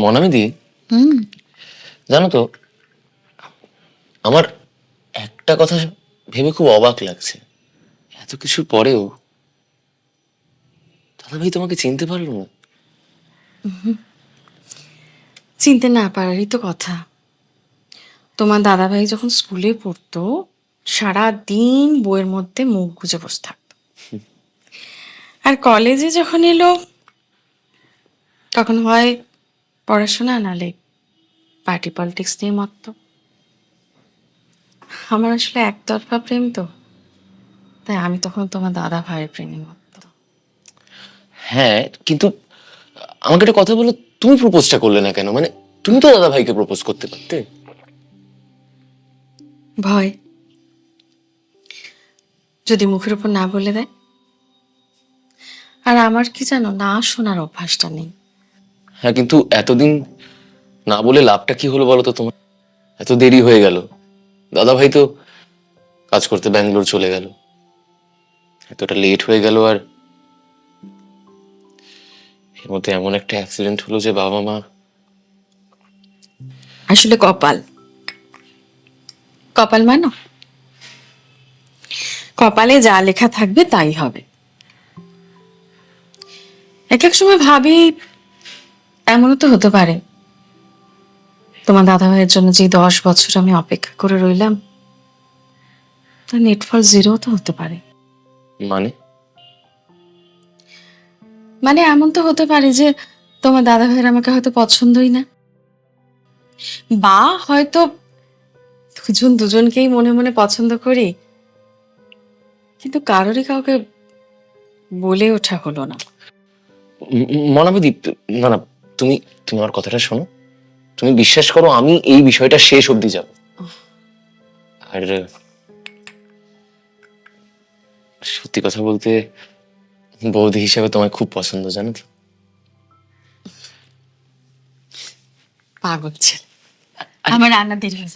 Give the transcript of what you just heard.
মনামিদি, হুম। জানো তো আমার একটা কথা ভেবে খুব অবাক লাগছে। এত কিছুর পরেও দাদাভাই তোমাকে চিনতে পারলো না। চিনতে না পারারই তো কথা। তোমার দাদাভাই যখন স্কুলে পড়তো সারা দিন বইয়ের মধ্যে মুখ গুজে বসে থাকতো, আর কলেজে যখন এলো তখন হয় পড়াশোনা নালে পার্টি পলিটিক্স নিয়ে মত্ত। আমার আসলে একতরফা প্রেম তো, তাই আমি তখন তোমার দাদা ভাইয়ের প্রেমে মত্ত। হ্যাঁ, কিন্তু আমাকে একটা কথা বলো, তুমি প্রপোজটা করলে না কেন? মানে তুমি তো দাদাভাইকে প্রপোজ করতে পারতে। ভয়, যদি মুখের উপর না বলে দেয়। আর আমার কি জানো, না শোনার অভ্যাসটা নেই। হ্যাঁ, কিন্তু এতদিন না বলে লাভটা কি হলো বলো তো তোমার? এত দেরি হয়ে গেল, দাদাভাই তো কাজ করতে ব্যাঙ্গালোর চলে গেল, এতটা লেট হয়ে গেল, আর এর মধ্যে এমন একটা অ্যাক্সিডেন্ট হলো যে বাবা মা। আসলে কপাল, কপাল মানো, কপালে যা লেখা থাকবে তাই হবে। এক এক সময় ভাবি এমনও তো হতে পারে তোমার দাদা ভাইয়ের জন্য যে 10 বছর আমি অপেক্ষা করে রইলাম তার নেটফল 0 তো হতে পারে। মানে মানে এমন তো হতে পারে যে তোমার দাদা ভাইয়ের আমাকে হয়তো পছন্দই না, বা হয়তো দুজন দুজনকেই মনে মনে পছন্দ করি, কিন্তু কারোরই কাউকে বলে ওঠা হলো না। মনামিদি, না না, তুমি তুমি আমার কথাটা শোনো। তুমি বিশ্বাস করো, আমি এই বিষয়টা শেষ অবধি যাব। আর সত্যি কথা বলতে, বৌদি হিসেবে তোমায় খুব পছন্দ, জানো তো। পাগল ছেলে, আমার রান্না দেরি হয়েছে।